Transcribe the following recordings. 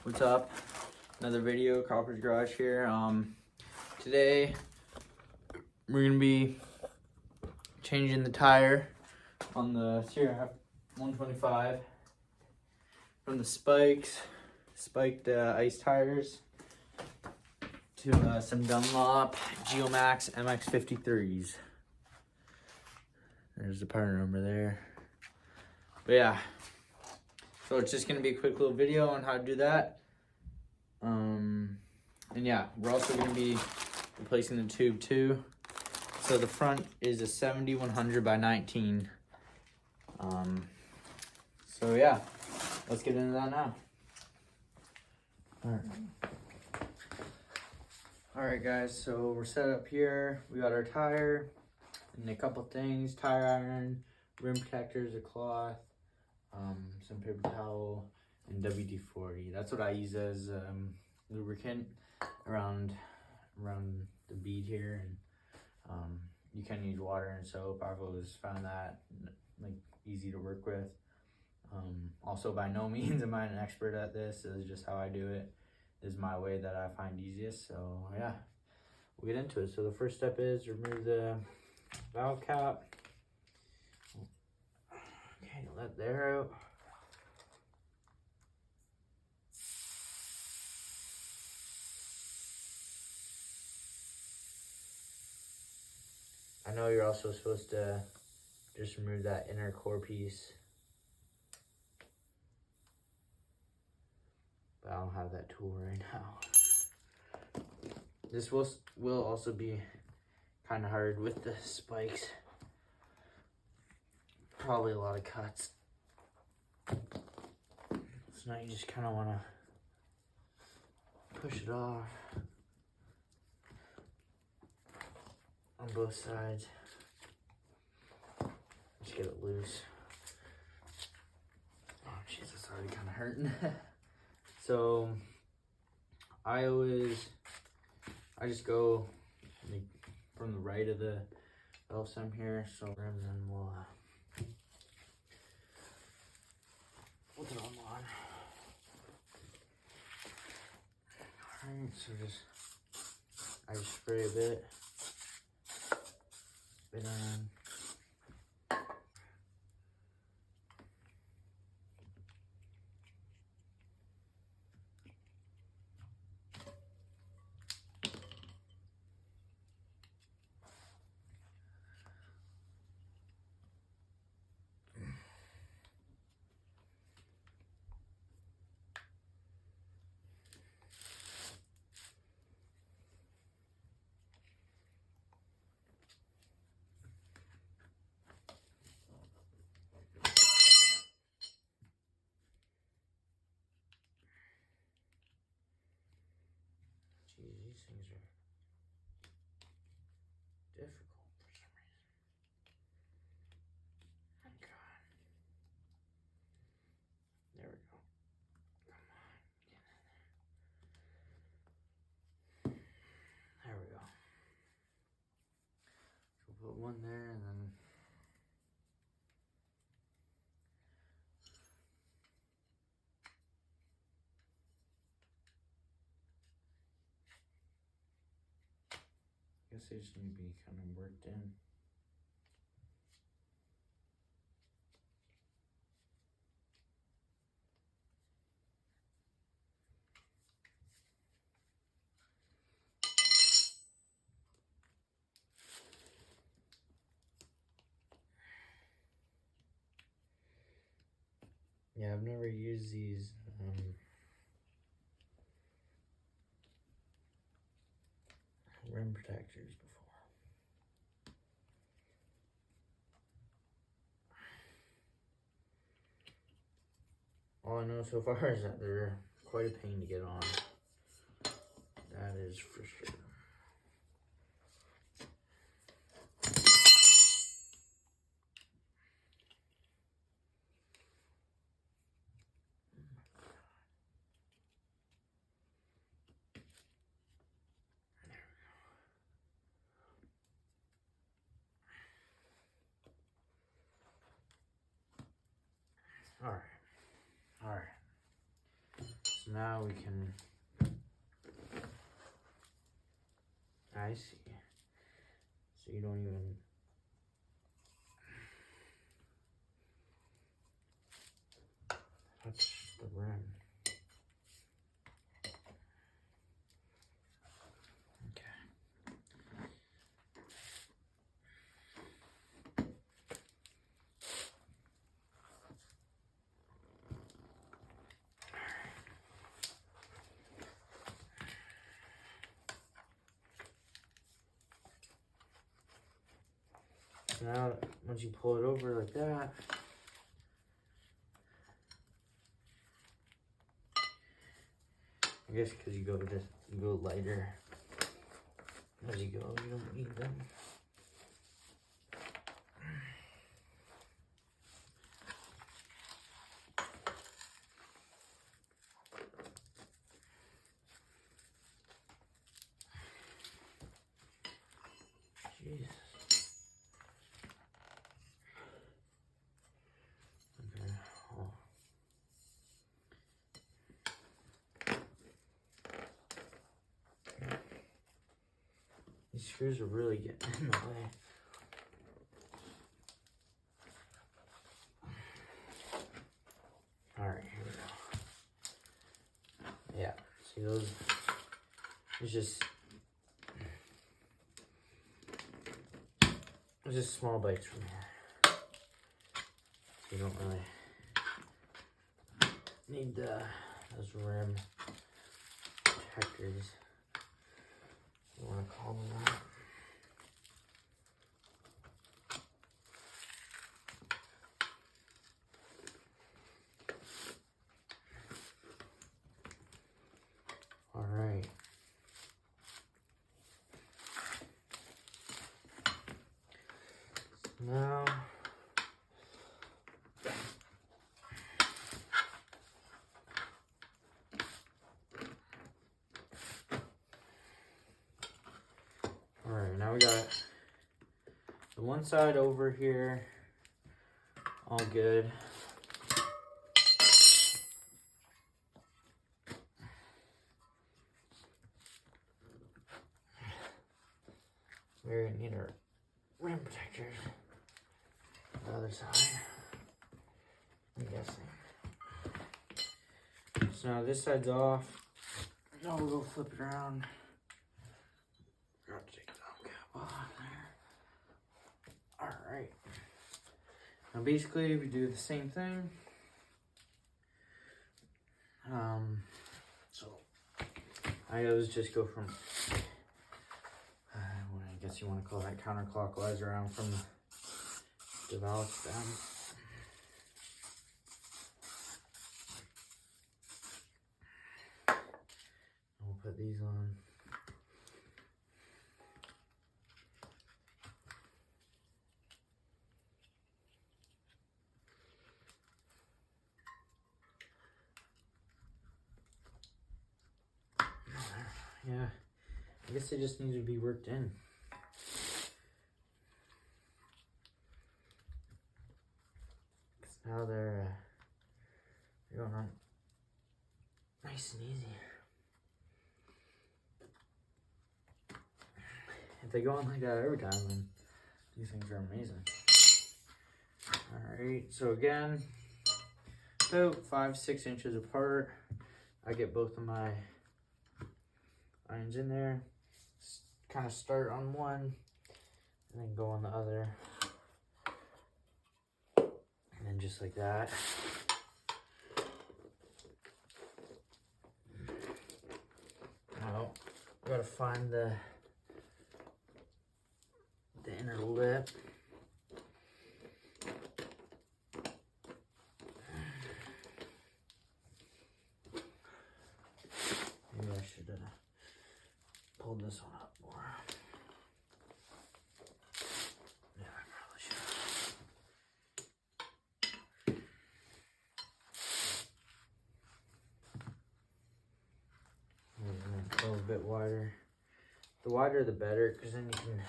What's up? Another video, Copper's Garage here. Today we're gonna be changing the tire on the Sierra 125 from the spiked ice tires to some Dunlop Geomax MX53s. There's the part number there. But yeah, so it's just gonna be a quick little video on how to do that. And yeah, we're also gonna be replacing the tube too. So the front is a 7100 by 19. So yeah, let's get into that now. All right guys, so we're set up here. We got our tire and a couple things: tire iron, rim protectors, a cloth, some paper towel, and WD-40. That's what I use as lubricant around the bead here, and you can use water and soap. I've always found that like easy to work with. Also, by no means am I an expert at this. This is just how I do it. This is my way that I find easiest. So yeah, we'll get into it. So the first step is remove the valve cap. Okay, let the air out. I know you're also supposed to just remove that inner core piece, but I don't have that tool right now. This will also be kind of hard with the spikes. Probably a lot of cuts. So now you just kind of want to push it off on both sides. Just get it loose. Oh jeez, it's already kind of hurting. So I just go like from the right of the valve stem here. So and then we'll put it on. Alright, so I just spray a bit. Spit on. These things are difficult for some reason. Oh God. There we go. Come on, get in there. There we go. So we'll put one there and then I guess they just need to be kind of worked in. Yeah, I've never used these rim protectors before. All I know so far is that they're quite a pain to get on. That is for sure. All right. So now we can, I see. So you don't even, touch the rim. Now, once you pull it over like that, I guess because you go lighter as you go, you don't need them. Jesus. Okay. Oh. These screws are really getting in the way. Alright, here we go. Yeah, see those? It's just small bites from here. So you don't really need those rim protectors. You want to call them that. All right. Now, all right, now we got the one side over here, all good. We're gonna need our rim protectors. The other side, I'm guessing. So now this side's off. Now we'll go flip it around. Got to take the cap off there. Alright. Now basically we do the same thing. So I always just go from, I guess you want to call that counterclockwise around from the valve down. We'll put these on. Yeah, I guess they just need to be worked in. Now they're going on nice and easy. If they go on like that every time, then these things are amazing. Alright, so again, about 5-6 inches apart, I get both of my irons in there. Kind of start on one and then go on the other. And then just like that. Now, we gotta find the inner lip. Maybe I should have pulled this one up more. Yeah, I probably should. A little bit wider. The wider the better, because then you can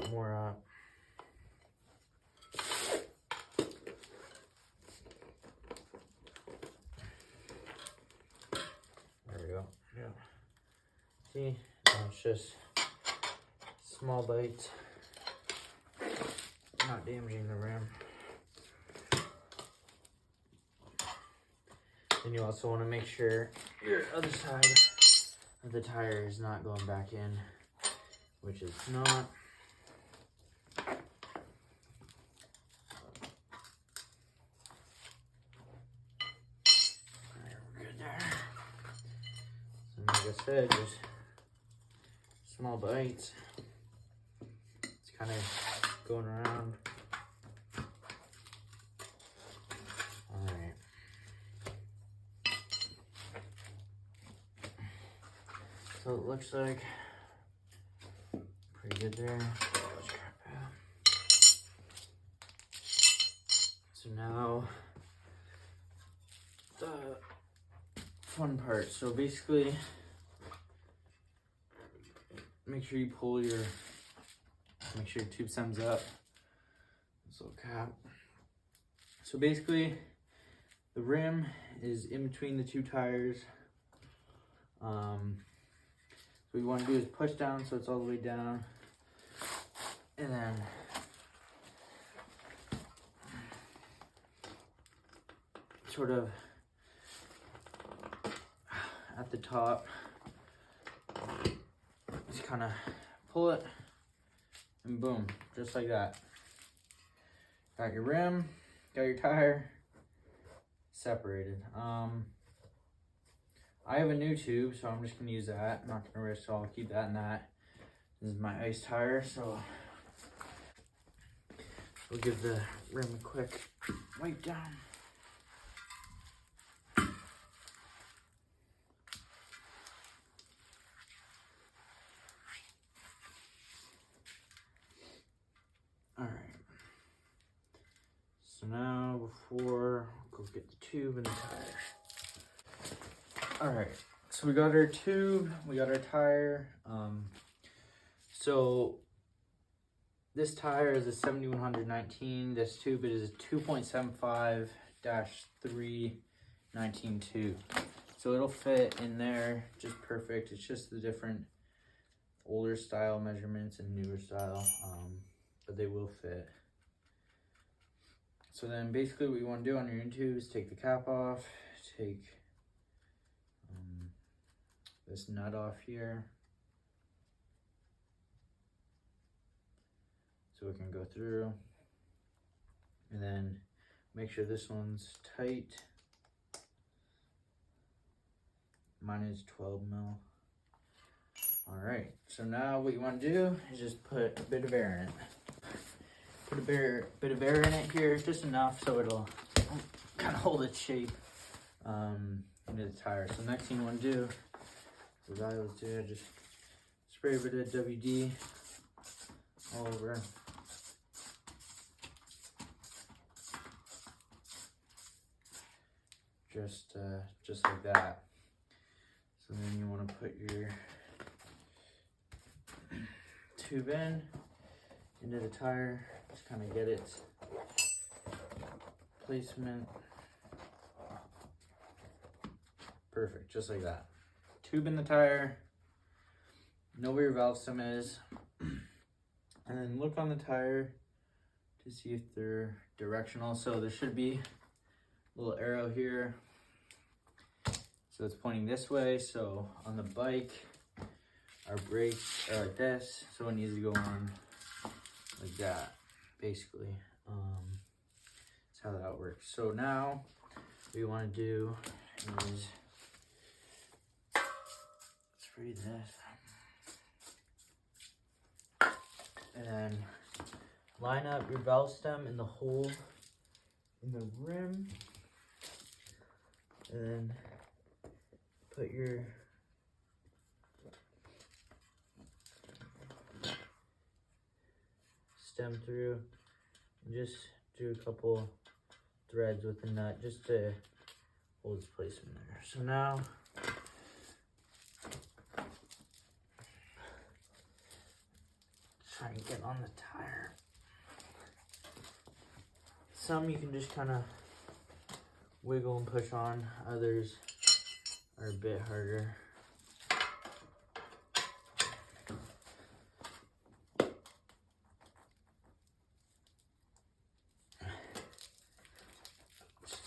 get more up. See, it's just small bites, not damaging the rim. Then you also want to make sure your other side of the tire is not going back in, which it's not. Like I said, just small bites. It's kind of going around. Alright. So it looks like pretty good there. So now the fun part. So basically, make sure you pull your, make sure your tube stem's up. This little cap. So basically, the rim is in between the two tires. What we want to do is push down so it's all the way down, and then sort of at the top, just kind of pull it, and boom, just like that. Got your rim, got your tire separated. I have a new tube, so I'm just gonna use that. I'm not gonna risk, so I'll keep that in that. This is my ice tire, so we'll give the rim a quick wipe down. All right. So now, before, go get the tube and the tire. All right, so we got our tube, we got our tire. So this tire is a 7119. This tube is a 2.75-319.2. So it'll fit in there just perfect. It's just the different older style measurements and newer style, but they will fit. So then basically what you want to do on your tube is take the cap off, take this nut off here so it can go through, and then make sure this one's tight. Mine is 12 mil. All right, so now what you want to do is just put a bit of air in it. Put a bit of air in it here, just enough so it'll kind of hold its shape into the tire. So next thing you want to do, as I always do, just spray a bit of WD all over. Just like that. So then you want to put your tube into the tire. Just kind of get its placement. Perfect, just like that. Tube in the tire, know where your valve stem is, and then look on the tire to see if they're directional. So there should be a little arrow here, so it's pointing this way. So on the bike, our brakes are like this, so it needs to go on like that, basically. That's how that works. So now what we want to do is spray this, and then line up your valve stem in the hole in the rim, and then put your stem through and just do a couple threads with the nut just to hold its placement there. So now try and get on the tire. Some you can just kind of wiggle and push on, others are a bit harder.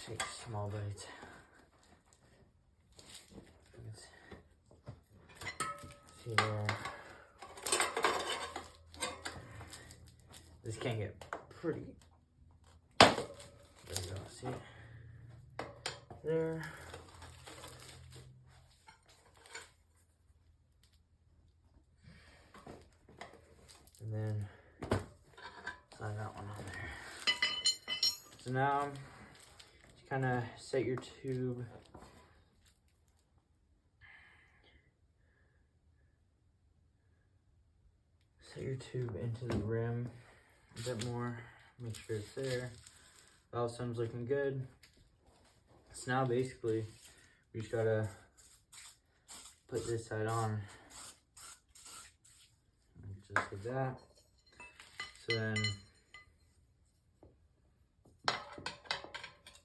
take small bites. See there. This can get pretty. There you go. See there. And then slide that one on there. So now, just kind of set your tube. Set your tube into the rim a bit more. Make sure it's there. Valve stem's looking good. So now basically, we just gotta put this side on. Just like that. So then,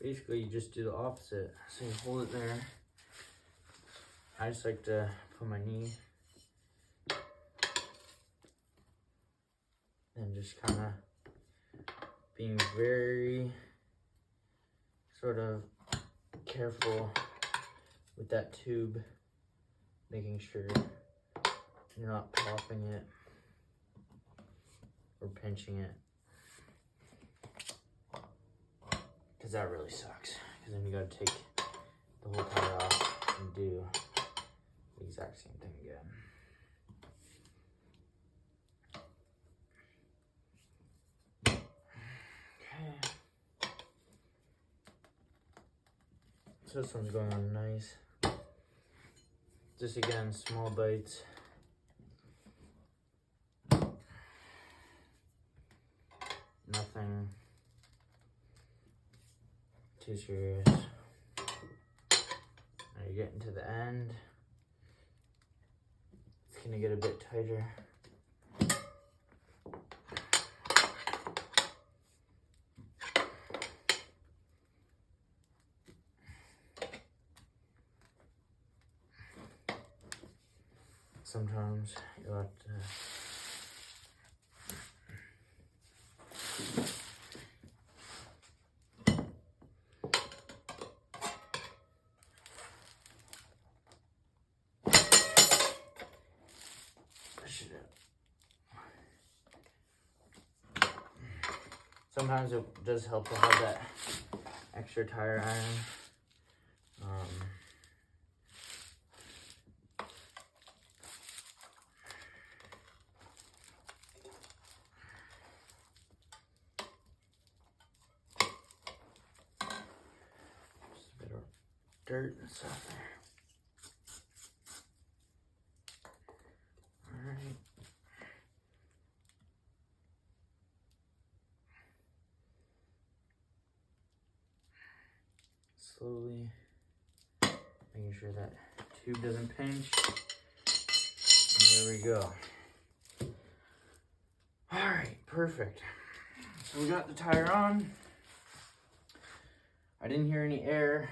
basically you just do the opposite. So you hold it there. I just like to put my knee and just kind of being very sort of careful with that tube, making sure you're not popping it or pinching it, because that really sucks, because then you gotta take the whole tire off and do the exact same thing again. Okay. So this one's going on nice. Just again, small bites. Nothing too serious. Now you're getting to the end. It's gonna get a bit tighter. Sometimes you'll have to push it up. Sometimes it does help to have that extra tire iron. Dirt and stuff there. All right. Slowly making sure that tube doesn't pinch. And there we go. All right, perfect. So we got the tire on. I didn't hear any air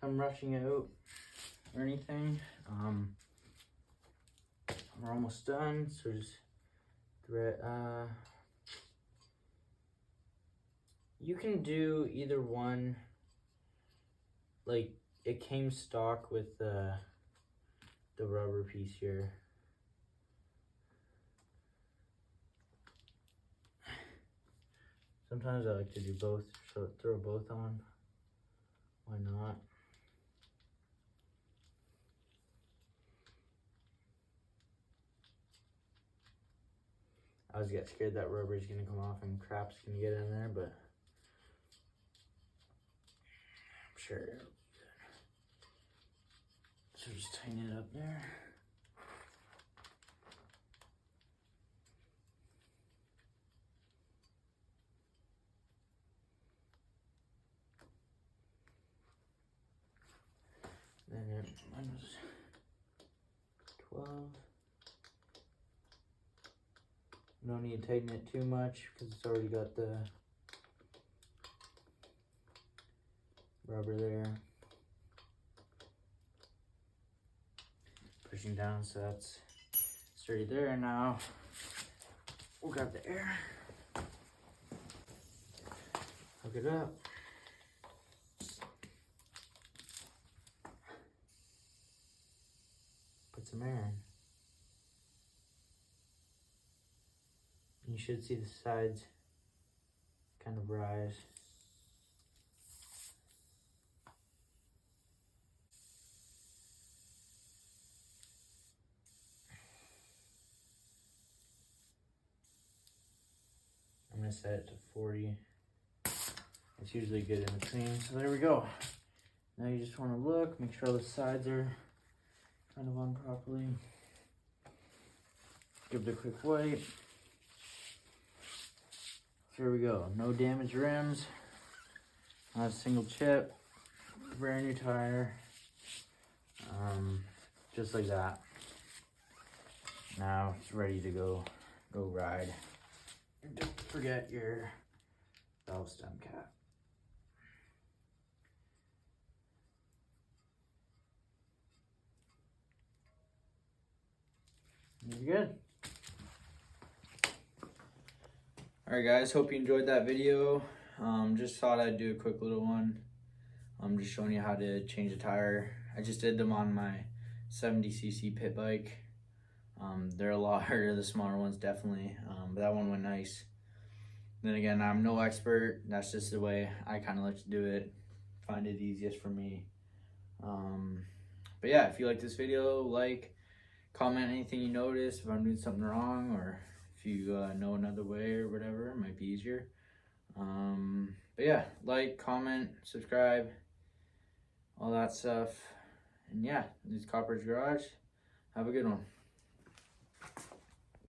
come rushing out or anything. We're almost done, so just you can do either one. Like, it came stock with the rubber piece here. Sometimes I like to do both, so throw both on. Why not? I was getting scared that rubber is gonna come off and crap's gonna get in there, but I'm sure it'll be good. So just tighten it up there. Then mine was 12. No need to tighten it too much because it's already got the rubber there. Pushing down, so that's sturdy there. Now we'll grab the air, hook it up. put some air in. You should see the sides kind of rise. I'm gonna set it to 40. It's usually good in between. So there we go. Now you just want to look, make sure all the sides are kind of on properly. Give it a quick wipe. So here we go. No damaged rims. Not a single chip. Brand new tire. Just like that. Now it's ready to go ride. And don't forget your valve stem cap. You're good. Alright guys, hope you enjoyed that video. Just thought I'd do a quick little one. I'm just showing you how to change a tire. I just did them on my 70cc pit bike. They're a lot harder, the smaller ones definitely, but that one went nice. Then again, I'm no expert. That's just the way I kind of like to do it. Find it easiest for me. But yeah, if you like this video, like, comment anything you notice, if I'm doing something wrong, or if you know another way or whatever, it might be easier. But yeah, like, comment, subscribe, all that stuff. And yeah, this is Copper's Garage. Have a good one.